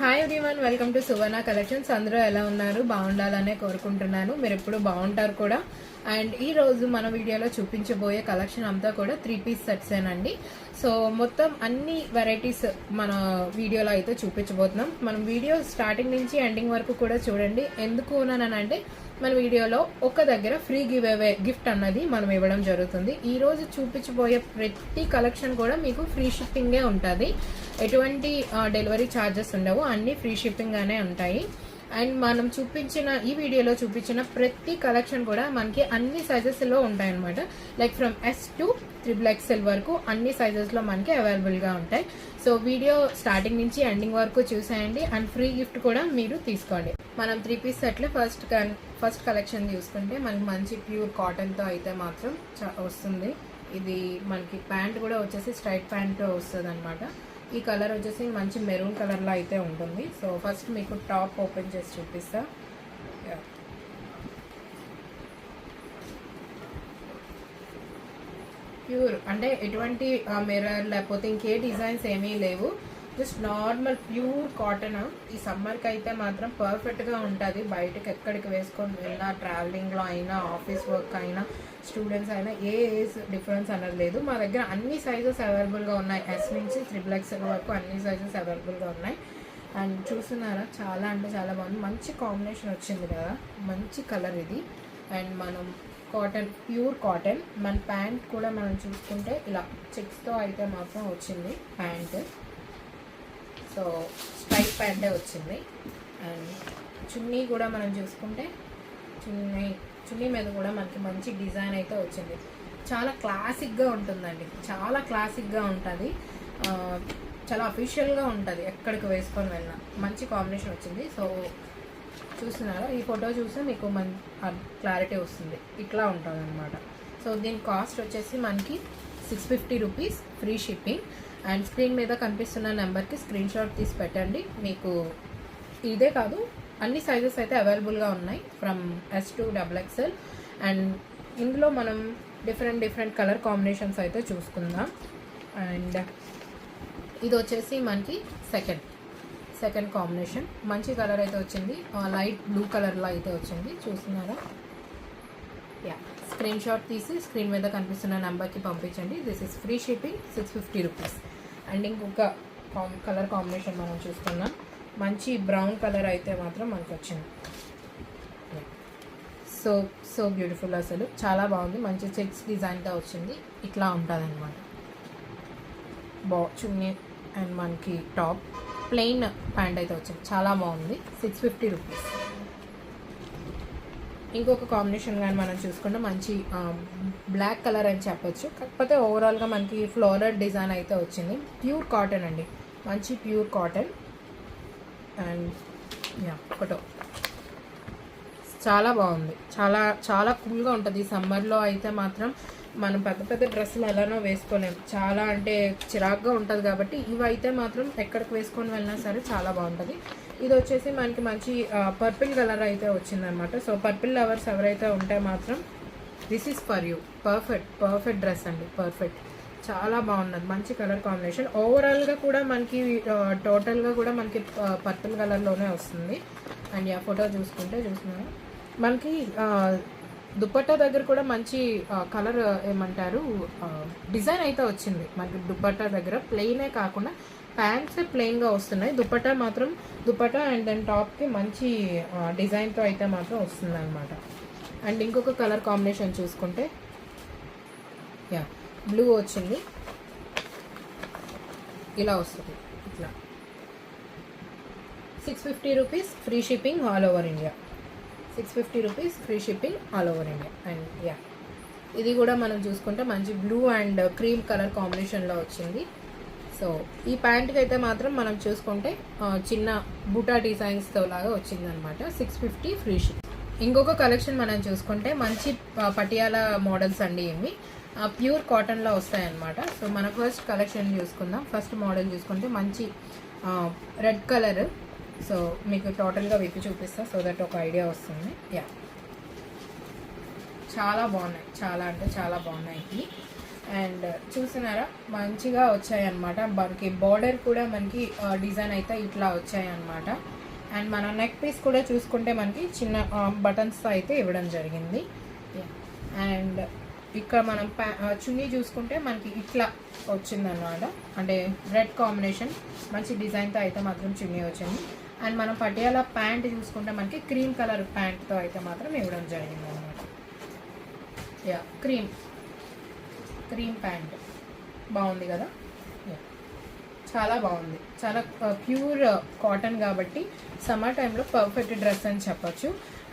Hi everyone, welcome to Suvarna collections. అందరూ ఎలా ఉన్నారు? బాగుండాలనే కోరుకుంటున్నాను. మీరు ఎప్పుడు బాగుంటారు కూడా. అండ్ ఈ రోజు మన వీడియోలో చూపించబోయే కలెక్షన్ అంతా కూడా 3-piece సెట్సేనండి. సో మొత్తం అన్ని వెరైటీస్ మన వీడియోలో అయితే చూపించబోతున్నాం. మనం వీడియో స్టార్టింగ్ నుంచి ఎండింగ్ వరకు కూడా చూడండి. ఎందుకు అంటే మన వీడియోలో ఒక దగ్గర ఫ్రీ గివ్ అవే గిఫ్ట్ అన్నది మనం ఇవ్వడం జరుగుతుంది. ఈ రోజు చూపించబోయే ప్రతి కలెక్షన్ కూడా మీకు ఫ్రీ షిప్పింగే ఉంటుంది. ఎటువంటి డెలివరీ ఛార్జెస్ ఉండవు, అన్ని ఫ్రీ షిప్పింగ్ గానే ఉంటాయి. అండ్ మనం ఈ వీడియోలో చూపించిన ప్రతి కలెక్షన్ కూడా మనకి అన్ని సైజెస్ లో ఉంటాయి అనమాట. Like from S to XXL వరకు అన్ని సైజెస్ లో మనకి అవైలబుల్ గా ఉంటాయి. సో వీడియో స్టార్టింగ్ నుంచి ఎండింగ్ వరకు చూసేయండి. అండ్ ఫ్రీ గిఫ్ట్ కూడా మీరు తీసుకోండి. మనం 3-piece సెట్లో ఫస్ట్ కలెక్షన్ చూసుకుంటే మనకి మంచి ప్యూర్ కాటన్ తో అయితే మాత్రం వస్తుంది. ఇది మనకి ప్యాంట్ కూడా వచ్చేసి స్ట్రైట్ ప్యాంట్ వస్తుంది అనమాట. ఈ కలర్ వచ్చేసి మంచి మెరూన్ కలర్లో అయితే ఉంటుంది. సో ఫస్ట్ మీకు టాప్ ఓపెన్ చేసి చూపిస్తా. ప్యూర్ అంటే ఎటువంటి మిర్రర్ లేకపోతే ఇంకే డిజైన్స్ ఏమీ లేవు. Just normal pure cotton. ఈ సమ్మర్కి అయితే మాత్రం పర్ఫెక్ట్గా ఉంటుంది. బయటకు ఎక్కడికి వేసుకొని వెళ్ళినా, ట్రావెలింగ్లో అయినా, ఆఫీస్ వర్క్ అయినా, స్టూడెంట్స్ అయినా ఏ ఏజ్ డిఫరెన్స్ అనేది లేదు. మా దగ్గర అన్ని సైజెస్ అవైలబుల్గా ఉన్నాయి. S నుంచి XXL వరకు అన్ని సైజెస్ అవైలబుల్గా ఉన్నాయి. అండ్ చూస్తున్నారా, చాలా అంటే చాలా బాగుంది. మంచి కాంబినేషన్ వచ్చింది కదా, మంచి కలర్ ఇది. అండ్ మనం కాటన్, ప్యూర్ కాటన్. మన ప్యాంట్ కూడా మనం చూసుకుంటే ఇలా చెక్స్తో అయితే మాత్రం వచ్చింది ప్యాంట్. సో స్ట్రైట్ ప్యాంటే వచ్చింది. అండ్ చున్నీ కూడా మనం చూసుకుంటే చున్నీ మీద కూడా మనకి మంచి డిజైన్ అయితే వచ్చింది. చాలా క్లాసిక్గా ఉంటుందండి, చాలా క్లాసిక్గా ఉంటుంది. చాలా అఫీషియల్గా ఉంటుంది. ఎక్కడికి వేసుకొని వెళ్ళినా మంచి కాంబినేషన్ వచ్చింది. సో చూస్తున్నారా, ఈ ఫోటో చూస్తే మీకు క్లారిటీ వస్తుంది. ఇట్లా ఉంటుంది అనమాట. సో దీని కాస్ట్ వచ్చేసి మనకి 650 rupees, free shipping. And screen మీద కనిపిస్తున్న నెంబర్కి స్క్రీన్ షాట్ తీసి పెట్టండి. మీకు ఇదే కాదు, అన్ని సైజెస్ అయితే అవైలబుల్గా ఉన్నాయి from S to XXL. And ఇందులో మనం డిఫరెంట్ కలర్ కాంబినేషన్స్ అయితే చూసుకుందాం. అండ్ ఇది వచ్చేసి మనకి సెకండ్ కాంబినేషన్. మంచి కలర్ అయితే వచ్చింది, లైట్ బ్లూ కలర్లో అయితే వచ్చింది. చూస్తున్నారా? స్క్రీన్ షాట్ తీసి స్క్రీన్ మీద కనిపిస్తున్న నెంబర్కి పంపించండి. This is free shipping, 650 rupees. And ఇంకొక కలర్ కాంబినేషన్ మనం చూసుకున్నాం. మంచి బ్రౌన్ కలర్ అయితే మాత్రం మనకు వచ్చింది. సో బ్యూటిఫుల్, అసలు చాలా బాగుంది. మంచి చెక్స్ డిజైన్తో వచ్చింది. ఇట్లా ఉంటుంది అనమాట. చున్నీ అండ్ మనకి టాప్, ప్లెయిన్ ప్యాంట్ అయితే వచ్చింది. చాలా బాగుంది. 650 రూపీస్. ఇంకొక కాంబినేషన్ కానీ మనం చూసుకుంటే మంచి బ్లాక్ కలర్ అని చెప్పొచ్చు. కాకపోతే ఓవరాల్గా మనకి ఫ్లోరల్ డిజైన్ అయితే వచ్చింది. ప్యూర్ కాటన్ అండి, మంచి ప్యూర్ కాటన్. అండ్ ఫోటో చాలా బాగుంది. చాలా కూల్గా ఉంటుంది. ఈ సమ్మర్లో అయితే మాత్రం మనం పెద్ద డ్రెస్సులు ఎలానో వేసుకోలేము. చాలా అంటే చిరాగ్గా ఉంటుంది. కాబట్టి ఇవి అయితే మాత్రం ఎక్కడికి వేసుకొని వెళ్ళినా సరే చాలా బాగుంటుంది. ఇది వచ్చేసి మనకి మంచి పర్పుల్ కలర్ అయితే వచ్చిందనమాట. సో పర్పుల్ లవర్స్ ఎవరైతే ఉంటే మాత్రం this is for you. Perfect dress అండి, పర్ఫెక్ట్. చాలా బాగున్నది, మంచి కలర్ కాంబినేషన్. ఓవరాల్గా కూడా మనకి టోటల్గా కూడా మనకి పర్పుల్ కలర్లోనే వస్తుంది. అండ్ ఆ ఫోటో చూస్తున్నాను, మనకి దుపట్టా దగ్గర కూడా మంచి కలర్ ఏమంటారు డిజైన్ అయితే వచ్చింది. మనకి దుపట్టా దగ్గర ప్లెయినే కాకుండా ప్యాంట్స్ ప్లెయిన్గా వస్తున్నాయి. దుపట్టా అండ్ దెన్ టాప్కి మంచి డిజైన్తో అయితే మాత్రం వస్తుంది అనమాట. అండ్ ఇంకొక కలర్ కాంబినేషన్ చూసుకుంటే బ్లూ వచ్చింది. ఇలా వస్తుంది. ఇట్లా 650 rupees, free shipping all over India. 650 rupees, free shipping all over India. And ఇది కూడా మనం చూసుకుంటే మంచి బ్లూ అండ్ క్రీమ్ కలర్ కాంబినేషన్లో వచ్చింది. సో ఈ ప్యాంట్కి అయితే మాత్రం మనం చూసుకుంటే చిన్న బూటా డిజైన్స్తో లాగా వచ్చిందనమాట. 650 ఫ్రీ షిప్. ఇంకొక కలెక్షన్ మనం చూసుకుంటే మంచి పటియాల మోడల్స్ అండి. ఇవి ప్యూర్ కాటన్లో వస్తాయన్నమాట. సో మన ఫస్ట్ కలెక్షన్ చూసుకుందాం. ఫస్ట్ మోడల్ చూసుకుంటే మంచి రెడ్ కలర్. సో మీకు టోటల్గా విప్పి చూపిస్తా, సో దట్ ఒక ఐడియా వస్తుంది. చాలా బాగున్నాయి, చాలా అంటే చాలా బాగున్నాయి ఇవి. అండ్ చూసినారా మంచిగా వచ్చాయి అనమాట. మనకి బార్డర్ కూడా మనకి డిజైన్ అయితే ఇట్లా వచ్చాయి అనమాట. అండ్ మన నెక్ పీస్ కూడా చూసుకుంటే మనకి చిన్న బటన్స్తో అయితే ఇవ్వడం జరిగింది. అండ్ ఇక్కడ మనం చున్నీ చూసుకుంటే మనకి ఇట్లా వచ్చిందన్నమాట, అంటే రెడ్ కాంబినేషన్ మంచి డిజైన్తో అయితే మాత్రం చున్నీ వచ్చింది. అండ్ మనం పటియాలా ప్యాంట్ చూసుకుంటే మనకి క్రీమ్ కలర్ ప్యాంట్తో అయితే మాత్రం ఇవ్వడం జరిగింది అనమాట. క్రీమ్ ప్యాంట్ బాగుంది కదా, చాలా బాగుంది. చాలా ప్యూర్ కాటన్ కాబట్టి సమ్మర్ టైంలో పర్ఫెక్ట్ డ్రెస్ అని చెప్పొచ్చు.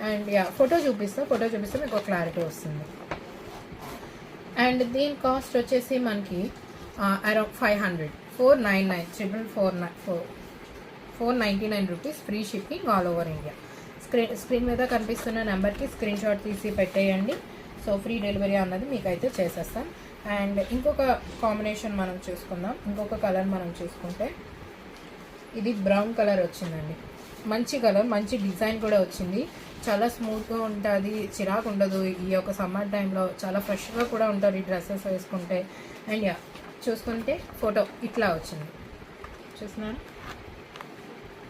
అండ్ ఫోటో చూపిస్తే మీకు క్లారిటీ వస్తుంది. అండ్ దీని కాస్ట్ వచ్చేసి మనకి around 500, 499 rupees, free shipping all over India. Screen మీద కనిపిస్తున్న నెంబర్కి స్క్రీన్ షాట్ తీసి పెట్టేయండి. సో ఫ్రీ డెలివరీ అన్నది మీకు అయితే చేసేస్తాం. అండ్ ఇంకొక కాంబినేషన్ మనం చూసుకుందాం. ఇంకొక కలర్ మనం చూసుకుంటే ఇది బ్రౌన్ కలర్ వచ్చిందండి. మంచి కలర్, మంచి డిజైన్ కూడా వచ్చింది. చాలా స్మూత్గా ఉంటుంది, చిరాకు ఉండదు. ఈ యొక్క సమ్మర్ టైంలో చాలా ఫ్రెష్గా కూడా ఉంటుంది ఈ డ్రెస్సెస్ వేసుకుంటే. అండ్ చూసుకుంటే ఫోటో ఇట్లా వచ్చింది, చూస్తున్నాను.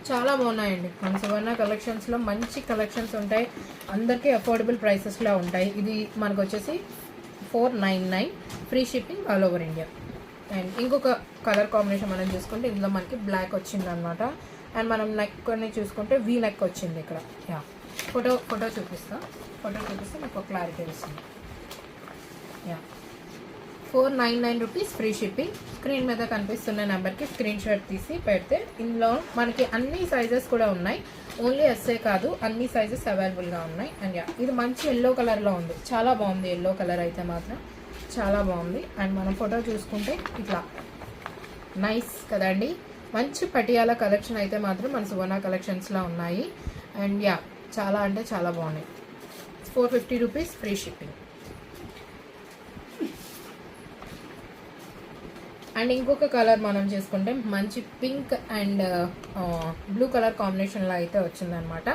చాలా బాగున్నాయండి. మన సువర్ణ కలెక్షన్స్లో మంచి కలెక్షన్స్ ఉంటాయి, అందరికీ అఫోర్డబుల్ ప్రైసెస్లో ఉంటాయి. ఇది మనకు వచ్చేసి 499, free shipping all over India. And ఇంకొక కలర్ కాంబినేషన్ మనం చూసుకుంటే ఇందులో మనకి బ్లాక్ వచ్చింది అనమాట. అండ్ మనం నెక్ కొన్ని చూసుకుంటే వీ నెక్ వచ్చింది ఇక్కడ. ఫోటో చూపిస్తే మీకు క్లారిటీ వస్తుంది. 499 రూపీస్, ఫ్రీ షిప్పింగ్. స్క్రీన్ మీద కనిపిస్తున్న నెంబర్కి స్క్రీన్ షాట్ తీసి పెడితే ఇందులో మనకి అన్ని సైజెస్ కూడా ఉన్నాయి, ఓన్లీ ఎస్ఏ కాదు, అన్ని సైజెస్ అవైలబుల్గా ఉన్నాయి. అండ్ ఇది మంచి ఎల్లో కలర్లో ఉంది, చాలా బాగుంది. ఎల్లో కలర్ అయితే మాత్రం చాలా బాగుంది. అండ్ మనం ఫోటో చూసుకుంటే ఇట్లా నైస్ కదండి. మంచి పటియాలా కలెక్షన్ అయితే మాత్రం మన సువర్ణ కలెక్షన్స్లో ఉన్నాయి. అండ్ చాలా అంటే చాలా బాగున్నాయి. 450 రూపీస్, ఫ్రీ షిప్పింగ్. అండ్ ఇంకొక కలర్ మనం చేసుకుంటే మంచి పింక్ అండ్ బ్లూ కలర్ కాంబినేషన్లో అయితే వచ్చిందనమాట.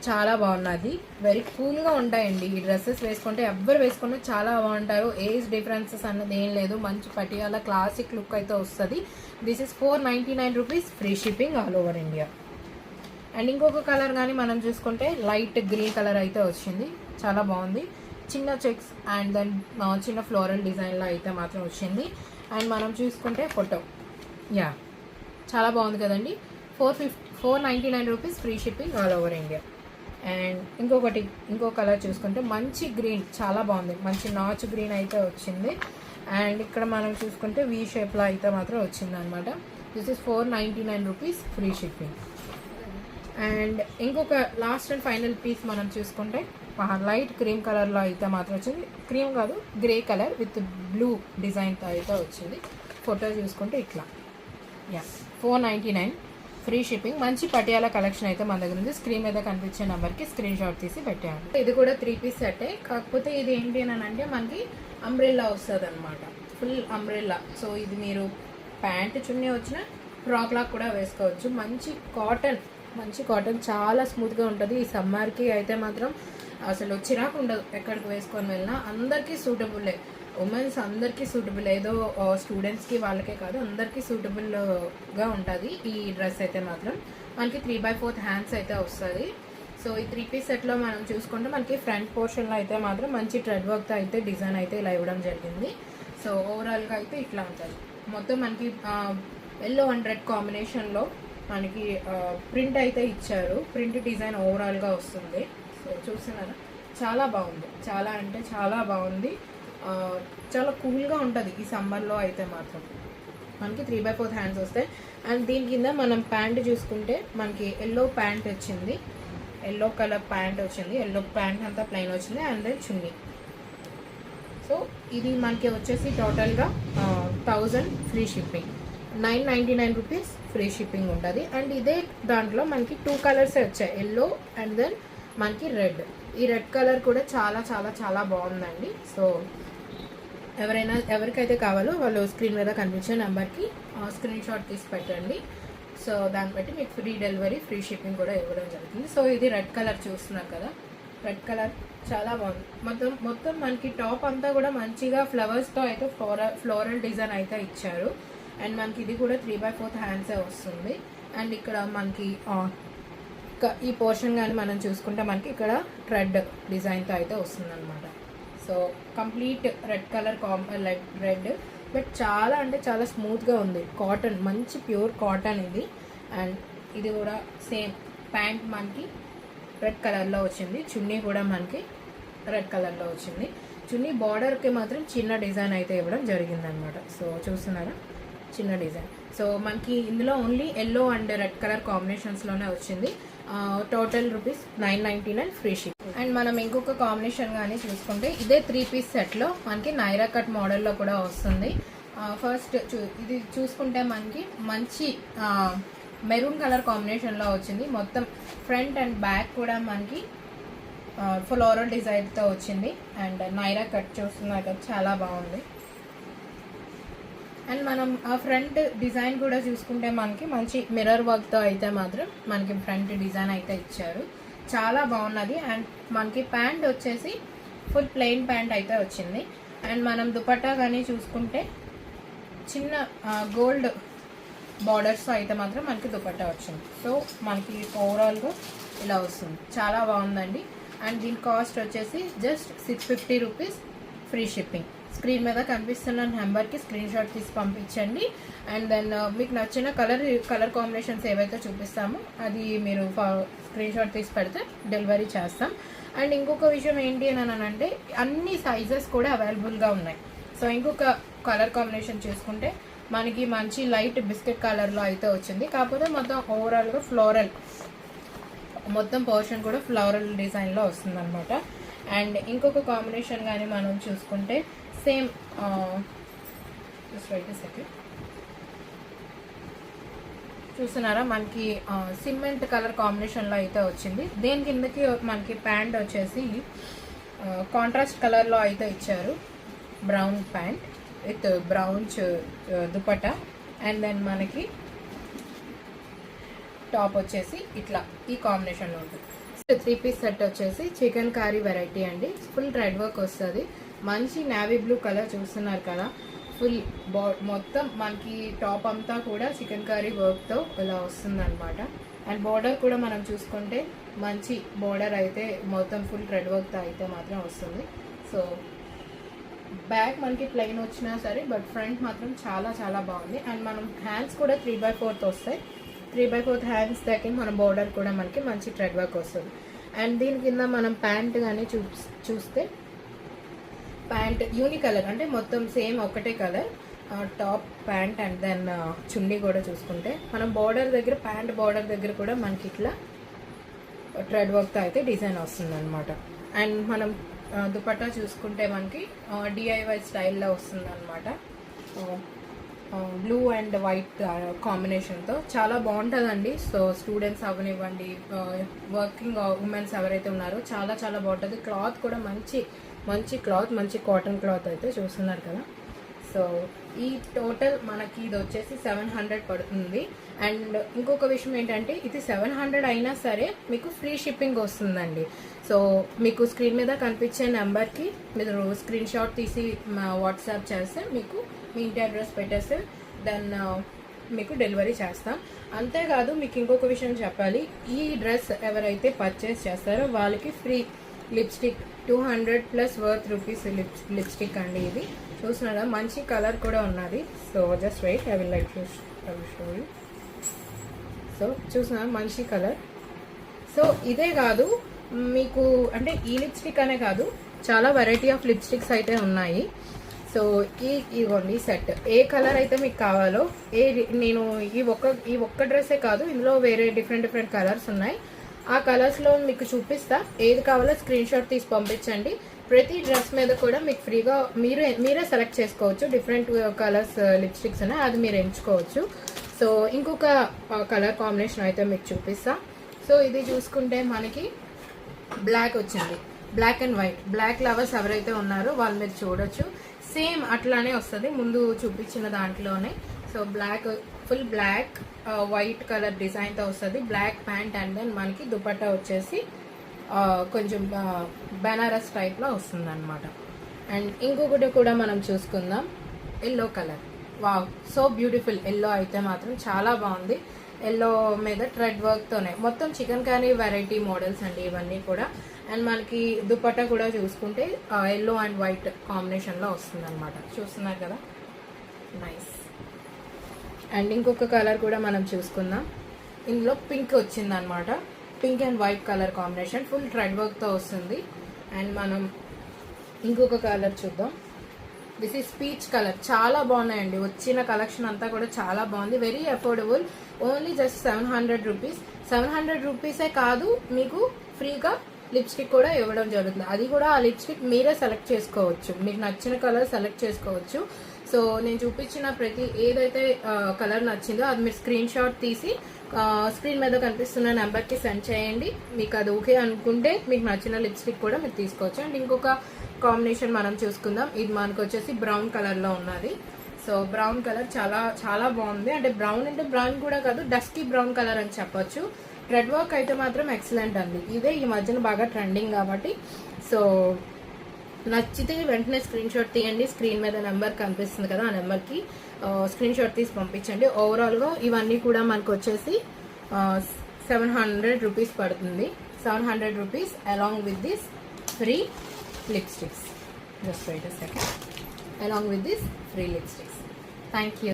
చాలా బాగున్నది, వెరీ కూల్గా ఉంటాయండి ఈ డ్రెస్సెస్. వేసుకుంటే ఎవ్వరు వేసుకున్నా చాలా బాగుంటారు. ఏజ్ డిఫరెన్సెస్ అన్నది ఏం లేదు, మంచి పటియాలా క్లాసిక్ లుక్ అయితే వస్తుంది. This is 499 rupees, free shipping all over India. And ఇంకొక కలర్ కానీ మనం చూసుకుంటే లైట్ గ్రీన్ కలర్ అయితే వచ్చింది, చాలా బాగుంది. చిన్న చెక్స్ అండ్ దెన్ చిన్న ఫ్లోరల్ డిజైన్లో అయితే మాత్రం వచ్చింది. అండ్ మనం చూసుకుంటే ఫోటో చాలా బాగుంది కదండి. 499 rupees, free shipping all over India. And ఇంకో కలర్ చూసుకుంటే మంచి గ్రీన్, చాలా బాగుంది. మంచి నాచ్ గ్రీన్ అయితే వచ్చింది. అండ్ ఇక్కడ మనం చూసుకుంటే వీ షేప్లో అయితే మాత్రం వచ్చింది అనమాట. This is 499 rupees, free shipping. And ఇంకొక లాస్ట్ అండ్ ఫైనల్ పీస్ మనం చూసుకుంటే లైట్ క్రీమ్ కలర్లో అయితే మాత్రం వచ్చింది. క్రీమ్ కాదు, గ్రే కలర్ విత్ బ్లూ డిజైన్తో అయితే వచ్చింది. ఫోటో చూసుకుంటే ఇట్లా 499, ఫ్రీ షిప్పింగ్. మంచి పటియాలా కలెక్షన్ అయితే మన దగ్గర ఉంది. స్క్రీన్ మీద కనిపించే నెంబర్కి స్క్రీన్ షాట్ తీసి పెట్టాను. ఇది కూడా 3 పీస్ సెట్టే, కాకపోతే ఇది ఏంటి అని అంటే మనకి అంబ్రెల్లా వస్తుంది అనమాట, ఫుల్ అంబ్రెల్లా. సో ఇది మీరు ప్యాంట్ చున్నీ వచ్చిన ఫ్రాక్ లాగా కూడా వేసుకోవచ్చు. మంచి కాటన్ చాలా స్మూత్గా ఉంటుంది. ఈ సమ్మర్కి అయితే మాత్రం అసలు చిరాకు ఉండదు, ఎక్కడికి వేసుకొని వెళ్ళినా అందరికీ సూటబుల్లే. ఉమెన్స్ అందరికీ సూటబుల్, ఏదో స్టూడెంట్స్కి వాళ్ళకే కాదు అందరికీ సూటబుల్గా ఉంటుంది ఈ డ్రెస్ అయితే మాత్రం. మనకి 3/4 హ్యాండ్స్ అయితే వస్తుంది. సో ఈ 3 పీస్ సెట్లో మనం చూసుకుంటే మనకి ఫ్రంట్ పోర్షన్లో అయితే మాత్రం మంచి థ్రెడ్ వర్క్తో అయితే డిజైన్ అయితే ఇలా ఇవ్వడం జరిగింది. సో ఓవరాల్గా అయితే ఇట్లా ఉంటుంది. మొత్తం మనకి ఎల్లో అండ్ రెడ్ కాంబినేషన్లో మనకి ప్రింట్ అయితే ఇచ్చారు. ప్రింట్ డిజైన్ ఓవరాల్గా వస్తుంది. సో చూస్తున్నారా, చాలా బాగుంది, చాలా అంటే చాలా బాగుంది. చాలా కూల్గా ఉంటుంది ఈ సమ్మర్లో అయితే మాత్రం. మనకి 3/4 హ్యాండ్స్ వస్తాయి. అండ్ దీని కింద మనం ప్యాంట్ చూసుకుంటే మనకి ఎల్లో ప్యాంట్ వచ్చింది, ఎల్లో కలర్ ప్యాంట్ వచ్చింది. ఎల్లో ప్యాంట్ అంతా ప్లెయిన్ వచ్చింది. And then chunni. సో ఇది మనకి వచ్చేసి టోటల్గా 1000, free shipping. 999 rupees, free shipping ఉంటుంది. అండ్ ఇదే దాంట్లో మనకి 2 కలర్సే వచ్చాయి, ఎల్లో అండ్ దెన్ మనకి రెడ్. ఈ రెడ్ కలర్ కూడా చాలా చాలా చాలా బాగుందండి. సో ఎవరికైతే కావాలో వాళ్ళు స్క్రీన్ మీద కనిపించే నెంబర్కి స్క్రీన్ షాట్ తీసి పెట్టండి. సో దాన్ని బట్టి మీకు ఫ్రీ డెలివరీ, ఫ్రీ షిప్పింగ్ కూడా ఇవ్వడం జరుగుతుంది. సో ఇది రెడ్ కలర్ చూస్తున్నారు కదా, రెడ్ కలర్ చాలా బాగుంది. మొత్తం మనకి టాప్ అంతా కూడా మంచిగా ఫ్లవర్స్తో అయితే ఫ్లోరల్ డిజైన్ అయితే ఇచ్చారు. అండ్ మనకి ఇది కూడా 3/4 హ్యాండ్సే వస్తుంది. అండ్ ఇక్కడ మనకి ఈ పోర్షన్ కానీ మనం చూసుకుంటే మనకి ఇక్కడ థ్రెడ్ డిజైన్తో అయితే వస్తుంది అనమాట. So complete red colour red, but చాలా అంటే చాలా స్మూత్గా ఉంది. కాటన్, మంచి ప్యూర్ కాటన్ ఇది. అండ్ ఇది కూడా సేమ్ ప్యాంట్ మనకి రెడ్ కలర్లో వచ్చింది, చున్నీ కూడా మనకి రెడ్ కలర్లో వచ్చింది. చున్నీ బార్డర్కి మాత్రం చిన్న డిజైన్ అయితే ఇవ్వడం జరిగిందనమాట. సో చూస్తున్నారా, చిన్న డిజైన్. సో మనకి ఇందులో only yellow and red colour కాంబినేషన్స్లోనే వచ్చింది. Total rupees 999 free ship. And మనం ఇంకొక కాంబినేషన్ కానీ చూసుకుంటే ఇదే 3 పీస్ సెట్లో మనకి నైరా కట్ మోడల్లో కూడా వస్తుంది. ఫస్ట్ ఇది చూసుకుంటే మనకి మంచి మెరూన్ కలర్ కాంబినేషన్లో వచ్చింది. మొత్తం ఫ్రంట్ అండ్ బ్యాక్ కూడా మనకి ఫ్లోరల్ డిజైన్తో వచ్చింది. అండ్ నైరా కట్ చూస్తున్నారు, చాలా బాగుంది. అండ్ మనం ఆ ఫ్రంట్ డిజైన్ కూడా చూసుకుంటే మనకి మంచి మిర్రర్ వర్క్తో అయితే మాత్రం మనకి ఫ్రంట్ డిజైన్ అయితే ఇచ్చారు, చాలా బాగున్నది. అండ్ మనకి ప్యాంట్ వచ్చేసి ఫుల్ ప్లెయిన్ ప్యాంట్ అయితే వచ్చింది. అండ్ మనం దుపట్టా కానీ చూసుకుంటే చిన్న గోల్డ్ బార్డర్స్ అయితే మాత్రం మనకి దుపట్టా వచ్చింది. సో మనకి ఓవరాల్గా ఇలా వస్తుంది, చాలా బాగుందండి. అండ్ దీని కాస్ట్ వచ్చేసి just 650 rupees free shipping. Screen మీద కనిపిస్తున్న నెంబర్కి స్క్రీన్ షాట్ తీసి పంపించండి. అండ్ దెన్ మీకు నచ్చిన కలర్ కాంబినేషన్స్ ఏవైతే చూపిస్తామో అది మీరు స్క్రీన్ షాట్ తీసి పెడితే డెలివరీ చేస్తాం. అండ్ ఇంకొక విషయం ఏంటి అని అంటే అన్ని సైజెస్ కూడా అవైలబుల్గా ఉన్నాయి. సో ఇంకొక కలర్ కాంబినేషన్ చూసుకుంటే మనకి మంచి లైట్ బిస్కెట్ కలర్లో అయితే వచ్చింది, కాకపోతే మొత్తం ఓవరాల్గా ఫ్లోరల్, మొత్తం పోర్షన్ కూడా ఫ్లోరల్ డిజైన్లో వస్తుంది అనమాట. అండ్ ఇంకొక కాంబినేషన్ కానీ మనం చూసుకుంటే సేమ్ చూస్తున్నారా, మనకి సిమెంట్ కలర్ కాంబినేషన్లో అయితే వచ్చింది. దేని కిందకి మనకి ప్యాంట్ వచ్చేసి కాంట్రాస్ట్ కలర్లో అయితే ఇచ్చారు, brown pant with brown dupatta. And then మనకి టాప్ వచ్చేసి ఇట్లా ఈ కాంబినేషన్లో ఉంటుంది. 3 పీస్ సెట్ వచ్చేసి చికెన్ కర్రీ వెరైటీ అండి. ఫుల్ థ్రెడ్ వర్క్ వస్తుంది, మంచి నేవీ బ్లూ కలర్ చూస్తున్నారు కదా. ఫుల్ మొత్తం మనకి టాప్ అంతా కూడా చికెన్ కర్రీ వర్క్తో ఇలా వస్తుంది అనమాట. అండ్ బార్డర్ కూడా మనం చూసుకుంటే మంచి బార్డర్ అయితే మొత్తం ఫుల్ థ్రెడ్ వర్క్తో అయితే మాత్రం వస్తుంది. సో బ్యాక్ మనకి ప్లెయిన్ వచ్చినా సరే, బట్ ఫ్రంట్ మాత్రం చాలా చాలా బాగుంది. అండ్ మనం హ్యాండ్స్ కూడా 3/4 వస్తాయి. 3/4 హ్యాండ్స్ దగ్గర మన బార్డర్ కూడా మనకి మంచి థ్రెడ్ వర్క్ వస్తుంది. అండ్ దీని కింద మనం ప్యాంట్ కానీ చూస్తే ప్యాంట్ యూని కలర్, అంటే మొత్తం సేమ్ ఒకటే colour top pant. And then chunni కూడా చూసుకుంటే మనం బార్డర్ దగ్గర, ప్యాంట్ బార్డర్ దగ్గర కూడా మనకి ఇట్లా థ్రెడ్ వర్క్తో అయితే డిజైన్ వస్తుంది అనమాట. అండ్ మనం దుపట్టా చూసుకుంటే మనకి డిఐవై స్టైల్లో వస్తుంది అనమాట. బ్లూ అండ్ వైట్ కాంబినేషన్తో చాలా బాగుంటుందండి. సో స్టూడెంట్స్ అవనివ్వండి, వర్కింగ్ ఉమెన్స్ ఎవరైతే ఉన్నారో చాలా చాలా బాగుంటుంది. క్లాత్ కూడా మంచి క్లాత్, మంచి కాటన్ క్లాత్ అయితే చూస్తున్నారు కదా. సో ఈ టోటల్ మనకి ఇది వచ్చేసి 700 పడుతుంది. అండ్ ఇంకొక విషయం ఏంటంటే ఇది 700 అయినా సరే మీకు ఫ్రీ షిప్పింగ్ వస్తుందండి. సో మీకు స్క్రీన్ మీద కనిపించే నెంబర్కి మీరు స్క్రీన్ షాట్ తీసి వాట్సాప్ చేస్తే మీకు మీ ఇంటి అడ్రస్ పెట్టేస్తే దెన్ మీకు డెలివరీ చేస్తాం. అంతేకాదు మీకు ఇంకొక విషయం చెప్పాలి, ఈ డ్రెస్ ఎవరైతే పర్చేస్ చేస్తారో వాళ్ళకి free lipstick 200+ worth rupees lipstick అండి. ఇది చూస్తున్నారా, మంచి కలర్ కూడా ఉన్నది. So just wait, I will like to show you. So చూస్తున్నారా, మంచి కలర్. సో ఇదే కాదు మీకు, అంటే ఈ లిప్స్టిక్ అనే కాదు, చాలా వెరైటీ ఆఫ్ లిప్స్టిక్స్ అయితే ఉన్నాయి. సో ఇదిగోండి సెట్, ఏ కలర్ అయితే మీకు కావాలో, నేను ఈ ఒక్క డ్రెస్సే కాదు, ఇందులో వేరే డిఫరెంట్ కలర్స్ ఉన్నాయి. ఆ కలర్స్లో మీకు చూపిస్తా, ఏది కావాలో స్క్రీన్ షాట్ తీసి పంపించండి. ప్రతి డ్రెస్ మీద కూడా మీకు ఫ్రీగా మీరే సెలెక్ట్ చేసుకోవచ్చు. డిఫరెంట్ కలర్స్ లిప్స్టిక్స్ ఉన్నాయి, అది మీరు ఎంచుకోవచ్చు. సో ఇంకొక కలర్ కాంబినేషన్ అయితే మీకు చూపిస్తా. సో ఇది చూసుకుంటే మనకి బ్లాక్ వచ్చింది, black and white. Black lovers ఎవరైతే ఉన్నారో వాళ్ళు మీరు చూడొచ్చు, సేమ్ అట్లానే వస్తుంది ముందు చూపించిన దాంట్లోనే. So black, full black white colour డిజైన్తో వస్తుంది, బ్లాక్ ప్యాంట్. అండ్ దెన్ మనకి దుపట్టా వచ్చేసి కొంచెం బెనారస్ టైప్లో వస్తుంది అనమాట. అండ్ ఇంకొకటి కూడా మనం చూసుకుందాం, yellow colour. Wow, so beautiful. Yellow అయితే మాత్రం చాలా బాగుంది. ఎల్లో మీద థ్రెడ్ వర్క్తోనే మొత్తం చికెన్ కర్రీ వెరైటీ మోడల్స్ అండి ఇవన్నీ కూడా. అండ్ మనకి దుపట్టా కూడా చూసుకుంటే ఎల్లో అండ్ వైట్ కాంబినేషన్లో వస్తుంది అనమాట. చూస్తున్నారు కదా, నైస్. అండ్ ఇంకొక కలర్ కూడా మనం చూసుకుందాం. ఇందులో పింక్ వచ్చిందనమాట. Pink and white colour combination, full thread వర్క్తో వస్తుంది. అండ్ మనం ఇంకొక కలర్ చూద్దాం. This is peach colour. చాలా బాగున్నాయండి, వచ్చిన కలెక్షన్ అంతా కూడా చాలా బాగుంది. Very affordable, only just 700 rupees. 700 రూపీసే కాదు, మీకు ఫ్రీగా లిప్స్టిక్ కూడా ఇవ్వడం జరుగుతుంది. అది కూడా ఆ లిప్స్టిక్ మీరే సెలెక్ట్ చేసుకోవచ్చు, మీకు నచ్చిన కలర్ సెలెక్ట్ చేసుకోవచ్చు. సో నేను చూపించిన ప్రతి ఏదైతే కలర్ నచ్చిందో అది మీరు స్క్రీన్ షాట్ తీసి స్క్రీన్ మీద కనిపిస్తున్న నెంబర్కి సెండ్ చేయండి. మీకు అది ఓకే అనుకుంటే మీకు నచ్చిన లిప్స్టిక్ కూడా మీరు తీసుకోవచ్చు. అండ్ ఇంకొక కాంబినేషన్ మనం చూసుకుందాం. ఇది మనకు వచ్చేసి బ్రౌన్ కలర్లో ఉన్నది. సో బ్రౌన్ కలర్ చాలా చాలా బాగుంది. అంటే బ్రౌన్ అంటే బ్రౌన్ కూడా కాదు, డస్కీ బ్రౌన్ కలర్ అని చెప్పొచ్చు. థ్రెడ్ వర్క్ అయితే మాత్రం ఎక్సలెంట్ అండి. ఇదే ఈ మధ్యన బాగా ట్రెండింగ్ కాబట్టి సో నచ్చితే వెంటనే స్క్రీన్ షాట్ తీయండి. స్క్రీన్ మీద నెంబర్ కనిపిస్తుంది కదా, ఆ నెంబర్కి స్క్రీన్ షాట్ తీసి పంపించండి. ఓవరాల్గా ఇవన్నీ కూడా మనకు వచ్చేసి 700 రూపీస్ పడుతుంది. 700 rupees along with this free lipsticks. Just wait a second. Along with this free lipsticks. Thank you.